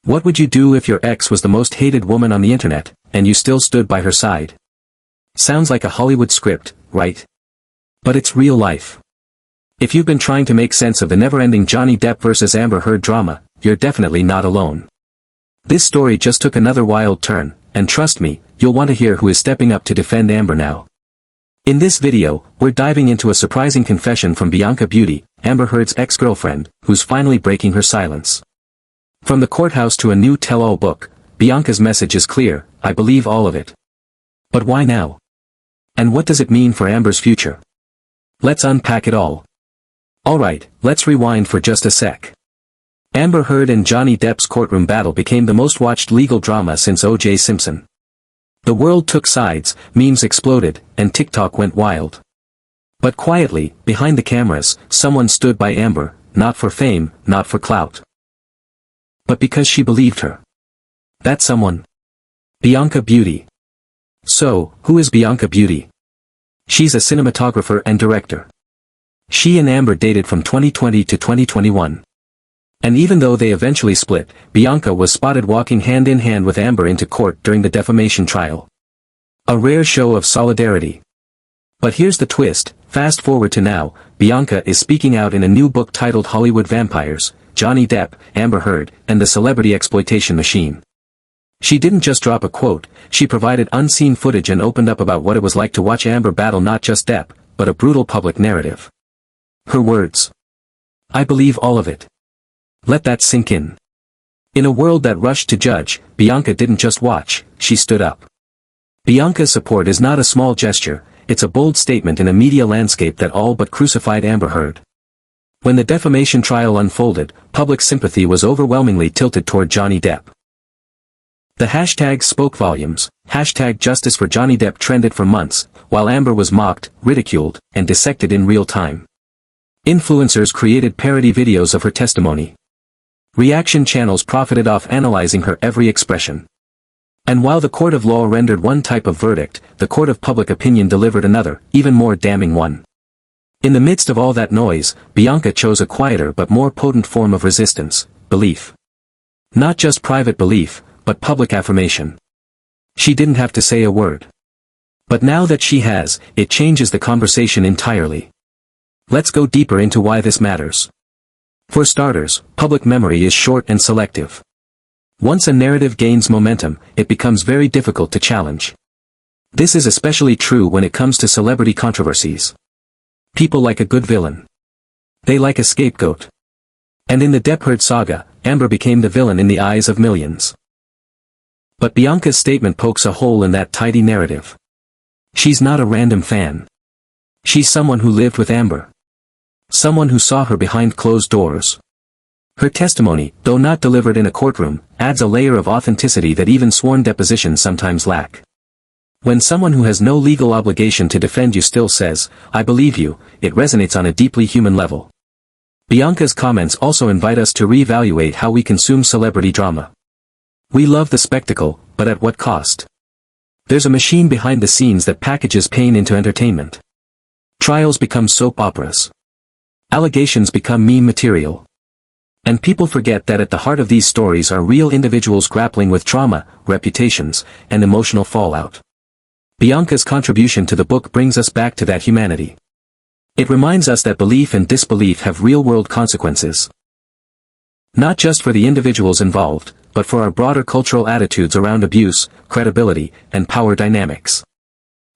What would you do if your ex was the most hated woman on the internet, and you still stood by her side? Sounds like a Hollywood script, right? But it's real life. If you've been trying to make sense of the never-ending Johnny Depp versus Amber Heard drama, you're definitely not alone. This story just took another wild turn, and trust me, you'll want to hear who is stepping up to defend Amber now. In this video, we're diving into a surprising confession from Bianca Butti, Amber Heard's ex-girlfriend, who's finally breaking her silence. From the courthouse to a new tell-all book, Bianca's message is clear: I believe all of it. But why now? And what does it mean for Amber's future? Let's unpack it all. Alright, let's rewind for just a sec. Amber Heard and Johnny Depp's courtroom battle became the most watched legal drama since O.J. Simpson. The world took sides, memes exploded, and TikTok went wild. But quietly, behind the cameras, someone stood by Amber, not for fame, not for clout, but because she believed her. That someone? Bianca Butti. So, who is Bianca Butti? She's a cinematographer and director. She and Amber dated from 2020 to 2021. And even though they eventually split, Bianca was spotted walking hand in hand with Amber into court during the defamation trial. A rare show of solidarity. But here's the twist: fast forward to now, Bianca is speaking out in a new book titled Hollywood Vampires: Johnny Depp, Amber Heard, and the Celebrity Exploitation Machine. She didn't just drop a quote, she provided unseen footage and opened up about what it was like to watch Amber battle not just Depp, but a brutal public narrative. Her words: I believe all of it. Let that sink in. In a world that rushed to judge, Bianca didn't just watch, she stood up. Bianca's support is not a small gesture, it's a bold statement in a media landscape that all but crucified Amber Heard. When the defamation trial unfolded, public sympathy was overwhelmingly tilted toward Johnny Depp. The hashtag spoke volumes. Hashtag Justice for Johnny Depp trended for months, while Amber was mocked, ridiculed, and dissected in real time. Influencers created parody videos of her testimony. Reaction channels profited off analyzing her every expression. And while the court of law rendered one type of verdict, the court of public opinion delivered another, even more damning one. In the midst of all that noise, Bianca chose a quieter but more potent form of resistance: belief. Not just private belief, but public affirmation. She didn't have to say a word. But now that she has, it changes the conversation entirely. Let's go deeper into why this matters. For starters, public memory is short and selective. Once a narrative gains momentum, it becomes very difficult to challenge. This is especially true when it comes to celebrity controversies. People like a good villain. They like a scapegoat. And in the Depp-Heard saga, Amber became the villain in the eyes of millions. But Bianca's statement pokes a hole in that tidy narrative. She's not a random fan. She's someone who lived with Amber. Someone who saw her behind closed doors. Her testimony, though not delivered in a courtroom, adds a layer of authenticity that even sworn depositions sometimes lack. When someone who has no legal obligation to defend you still says, I believe you, it resonates on a deeply human level. Bianca's comments also invite us to reevaluate how we consume celebrity drama. We love the spectacle, but at what cost? There's a machine behind the scenes that packages pain into entertainment. Trials become soap operas. Allegations become meme material. And people forget that at the heart of these stories are real individuals grappling with trauma, reputations, and emotional fallout. Bianca's contribution to the book brings us back to that humanity. It reminds us that belief and disbelief have real-world consequences. Not just for the individuals involved, but for our broader cultural attitudes around abuse, credibility, and power dynamics.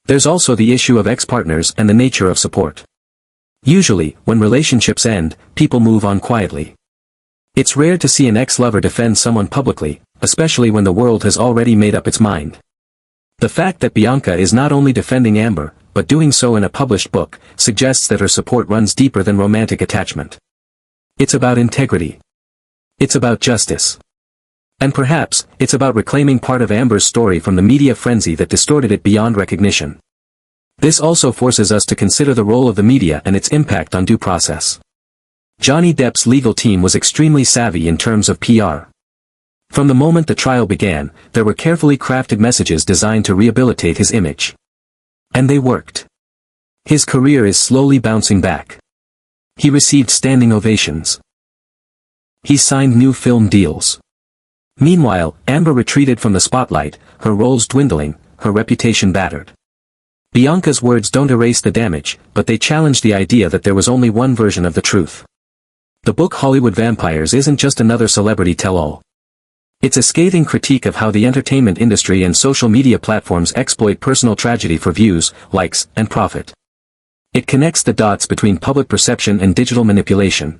There's also the issue of ex-partners and the nature of support. Usually, when relationships end, people move on quietly. It's rare to see an ex-lover defend someone publicly, especially when the world has already made up its mind. The fact that Bianca is not only defending Amber, but doing so in a published book, suggests that her support runs deeper than romantic attachment. It's about integrity. It's about justice. And perhaps, it's about reclaiming part of Amber's story from the media frenzy that distorted it beyond recognition. This also forces us to consider the role of the media and its impact on due process. Johnny Depp's legal team was extremely savvy in terms of PR. From the moment the trial began, there were carefully crafted messages designed to rehabilitate his image. And they worked. His career is slowly bouncing back. He received standing ovations. He signed new film deals. Meanwhile, Amber retreated from the spotlight, her roles dwindling, her reputation battered. Bianca's words don't erase the damage, but they challenge the idea that there was only one version of the truth. The book Hollywood Vampires isn't just another celebrity tell-all. It's a scathing critique of how the entertainment industry and social media platforms exploit personal tragedy for views, likes, and profit. It connects the dots between public perception and digital manipulation.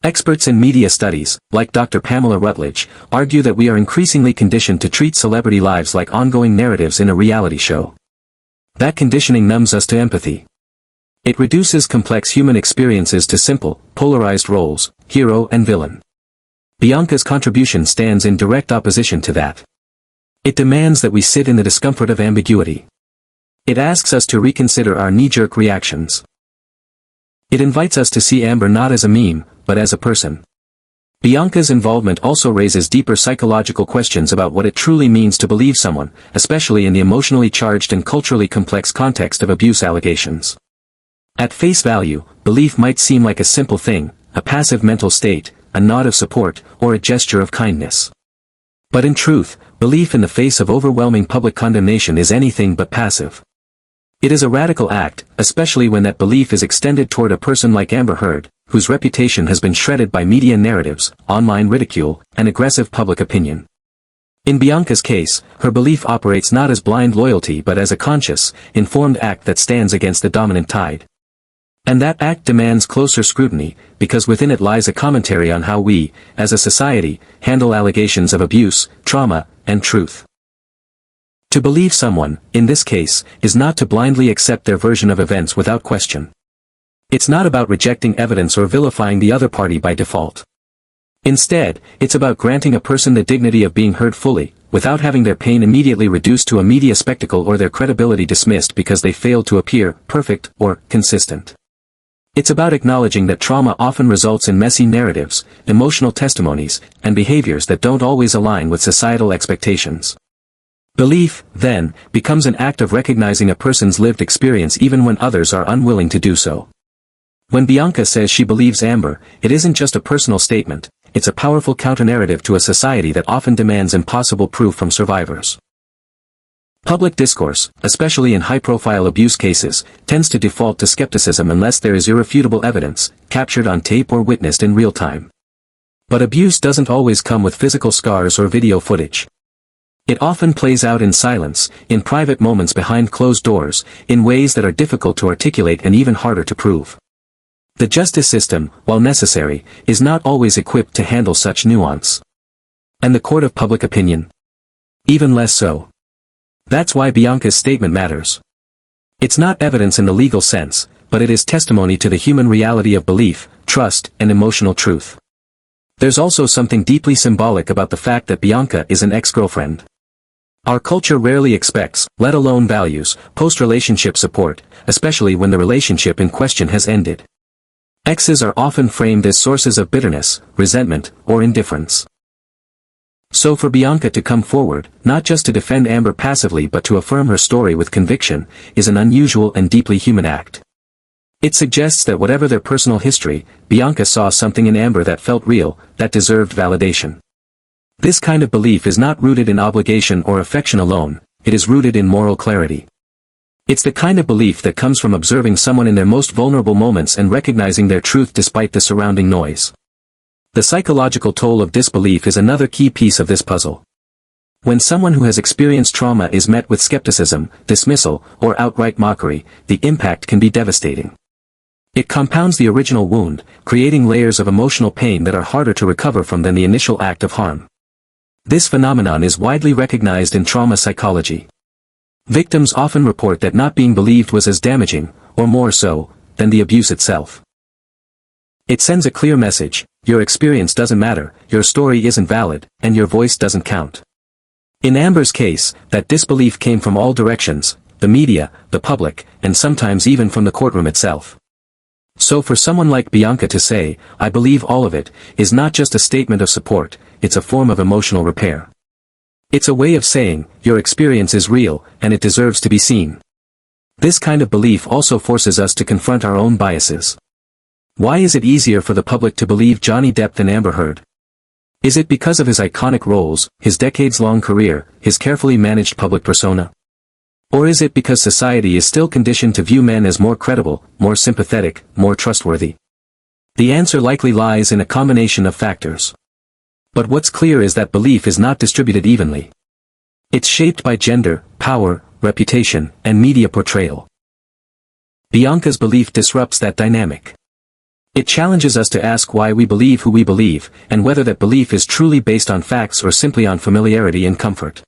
Experts in media studies, like Dr. Pamela Rutledge, argue that we are increasingly conditioned to treat celebrity lives like ongoing narratives in a reality show. That conditioning numbs us to empathy. It reduces complex human experiences to simple, polarized roles, hero and villain. Bianca's contribution stands in direct opposition to that. It demands that we sit in the discomfort of ambiguity. It asks us to reconsider our knee-jerk reactions. It invites us to see Amber not as a meme, but as a person. Bianca's involvement also raises deeper psychological questions about what it truly means to believe someone, especially in the emotionally charged and culturally complex context of abuse allegations. At face value, belief might seem like a simple thing, a passive mental state, a nod of support, or a gesture of kindness. But in truth, belief in the face of overwhelming public condemnation is anything but passive. It is a radical act, especially when that belief is extended toward a person like Amber Heard, whose reputation has been shredded by media narratives, online ridicule, and aggressive public opinion. In Bianca's case, her belief operates not as blind loyalty but as a conscious, informed act that stands against the dominant tide. And that act demands closer scrutiny, because within it lies a commentary on how we, as a society, handle allegations of abuse, trauma, and truth. To believe someone, in this case, is not to blindly accept their version of events without question. It's not about rejecting evidence or vilifying the other party by default. Instead, it's about granting a person the dignity of being heard fully, without having their pain immediately reduced to a media spectacle or their credibility dismissed because they failed to appear perfect or consistent. It's about acknowledging that trauma often results in messy narratives, emotional testimonies, and behaviors that don't always align with societal expectations. Belief, then, becomes an act of recognizing a person's lived experience even when others are unwilling to do so. When Bianca says she believes Amber, it isn't just a personal statement, it's a powerful counter-narrative to a society that often demands impossible proof from survivors. Public discourse, especially in high-profile abuse cases, tends to default to skepticism unless there is irrefutable evidence, captured on tape or witnessed in real time. But abuse doesn't always come with physical scars or video footage. It often plays out in silence, in private moments behind closed doors, in ways that are difficult to articulate and even harder to prove. The justice system, while necessary, is not always equipped to handle such nuance. And the court of public opinion? Even less so. That's why Bianca's statement matters. It's not evidence in the legal sense, but it is testimony to the human reality of belief, trust, and emotional truth. There's also something deeply symbolic about the fact that Bianca is an ex-girlfriend. Our culture rarely expects, let alone values, post-relationship support, especially when the relationship in question has ended. Exes are often framed as sources of bitterness, resentment, or indifference. So for Bianca to come forward, not just to defend Amber passively but to affirm her story with conviction, is an unusual and deeply human act. It suggests that whatever their personal history, Bianca saw something in Amber that felt real, that deserved validation. This kind of belief is not rooted in obligation or affection alone, it is rooted in moral clarity. It's the kind of belief that comes from observing someone in their most vulnerable moments and recognizing their truth despite the surrounding noise. The psychological toll of disbelief is another key piece of this puzzle. When someone who has experienced trauma is met with skepticism, dismissal, or outright mockery, the impact can be devastating. It compounds the original wound, creating layers of emotional pain that are harder to recover from than the initial act of harm. This phenomenon is widely recognized in trauma psychology. Victims often report that not being believed was as damaging, or more so, than the abuse itself. It sends a clear message: your experience doesn't matter, your story isn't valid, and your voice doesn't count. In Amber's case, that disbelief came from all directions: the media, the public, and sometimes even from the courtroom itself. So for someone like Bianca to say, "I believe all of it," is not just a statement of support, it's a form of emotional repair. It's a way of saying, your experience is real, and it deserves to be seen. This kind of belief also forces us to confront our own biases. Why is it easier for the public to believe Johnny Depp than Amber Heard? Is it because of his iconic roles, his decades-long career, his carefully managed public persona? Or is it because society is still conditioned to view men as more credible, more sympathetic, more trustworthy? The answer likely lies in a combination of factors. But what's clear is that belief is not distributed evenly. It's shaped by gender, power, reputation, and media portrayal. Bianca's belief disrupts that dynamic. It challenges us to ask why we believe who we believe, and whether that belief is truly based on facts or simply on familiarity and comfort.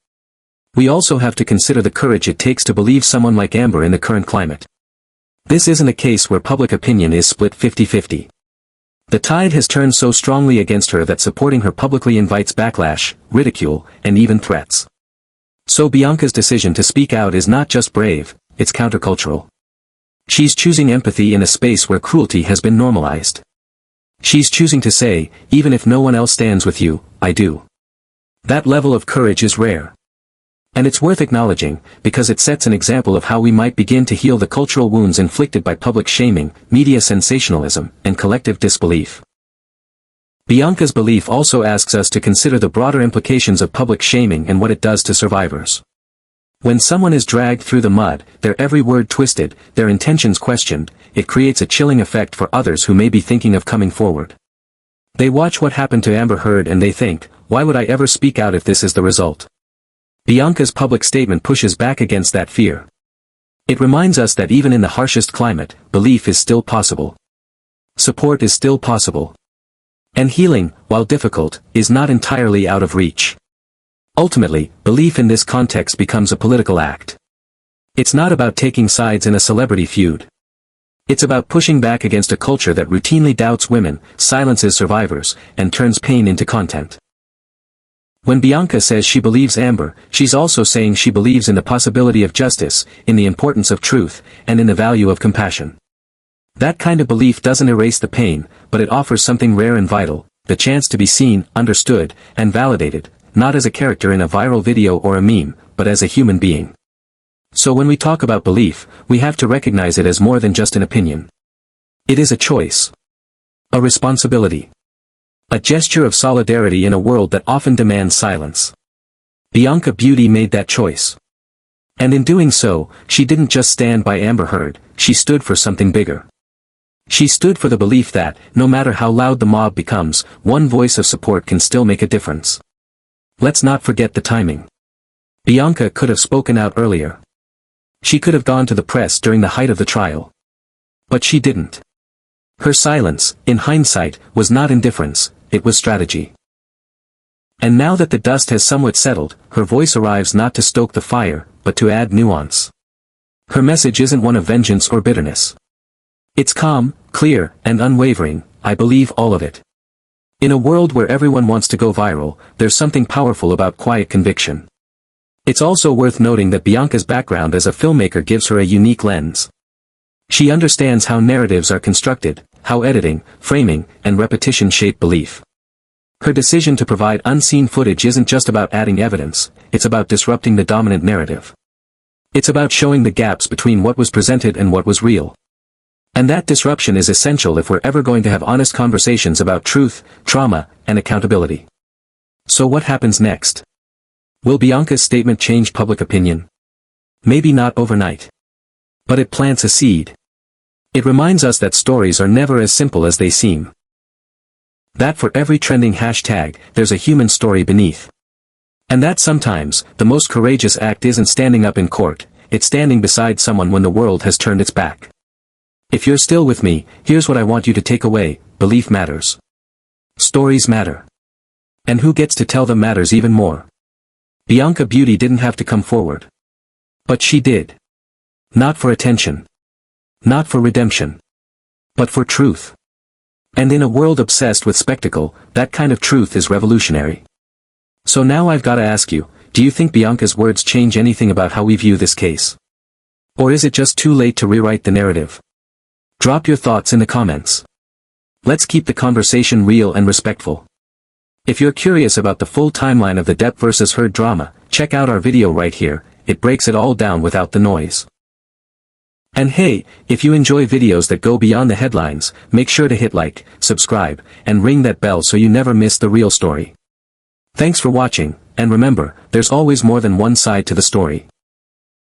We also have to consider the courage it takes to believe someone like Amber in the current climate. This isn't a case where public opinion is split 50-50. The tide has turned so strongly against her that supporting her publicly invites backlash, ridicule, and even threats. So Bianca's decision to speak out is not just brave, it's countercultural. She's choosing empathy in a space where cruelty has been normalized. She's choosing to say, even if no one else stands with you, I do. That level of courage is rare. And it's worth acknowledging, because it sets an example of how we might begin to heal the cultural wounds inflicted by public shaming, media sensationalism, and collective disbelief. Bianca's belief also asks us to consider the broader implications of public shaming and what it does to survivors. When someone is dragged through the mud, their every word twisted, their intentions questioned, it creates a chilling effect for others who may be thinking of coming forward. They watch what happened to Amber Heard and they think, why would I ever speak out if this is the result? Bianca's public statement pushes back against that fear. It reminds us that even in the harshest climate, belief is still possible. Support is still possible. And healing, while difficult, is not entirely out of reach. Ultimately, belief in this context becomes a political act. It's not about taking sides in a celebrity feud. It's about pushing back against a culture that routinely doubts women, silences survivors, and turns pain into content. When Bianca says she believes Amber, she's also saying she believes in the possibility of justice, in the importance of truth, and in the value of compassion. That kind of belief doesn't erase the pain, but it offers something rare and vital, the chance to be seen, understood, and validated, not as a character in a viral video or a meme, but as a human being. So when we talk about belief, we have to recognize it as more than just an opinion. It is a choice. A responsibility. A gesture of solidarity in a world that often demands silence. Bianca Butti made that choice. And in doing so, she didn't just stand by Amber Heard, she stood for something bigger. She stood for the belief that, no matter how loud the mob becomes, one voice of support can still make a difference. Let's not forget the timing. Bianca could have spoken out earlier. She could have gone to the press during the height of the trial. But she didn't. Her silence, in hindsight, was not indifference, it was strategy. And now that the dust has somewhat settled, her voice arrives not to stoke the fire, but to add nuance. Her message isn't one of vengeance or bitterness. It's calm, clear, and unwavering, I believe all of it. In a world where everyone wants to go viral, there's something powerful about quiet conviction. It's also worth noting that Bianca's background as a filmmaker gives her a unique lens. She understands how narratives are constructed, how editing, framing, and repetition shape belief. Her decision to provide unseen footage isn't just about adding evidence, it's about disrupting the dominant narrative. It's about showing the gaps between what was presented and what was real. And that disruption is essential if we're ever going to have honest conversations about truth, trauma, and accountability. So what happens next? Will Bianca's statement change public opinion? Maybe not overnight. But it plants a seed. It reminds us that stories are never as simple as they seem. That for every trending hashtag, there's a human story beneath. And that sometimes, the most courageous act isn't standing up in court, it's standing beside someone when the world has turned its back. If you're still with me, here's what I want you to take away: belief matters. Stories matter. And who gets to tell them matters even more. Bianca Butti didn't have to come forward. But she did. Not for attention. Not for redemption. But for truth. And in a world obsessed with spectacle, that kind of truth is revolutionary. So now I've got to ask you, do you think Bianca's words change anything about how we view this case? Or is it just too late to rewrite the narrative? Drop your thoughts in the comments. Let's keep the conversation real and respectful. If you're curious about the full timeline of the Depp vs. Heard drama, check out our video right here, it breaks it all down without the noise. And hey, if you enjoy videos that go beyond the headlines, make sure to hit like, subscribe, and ring that bell so you never miss the real story. Thanks for watching, and remember, there's always more than one side to the story.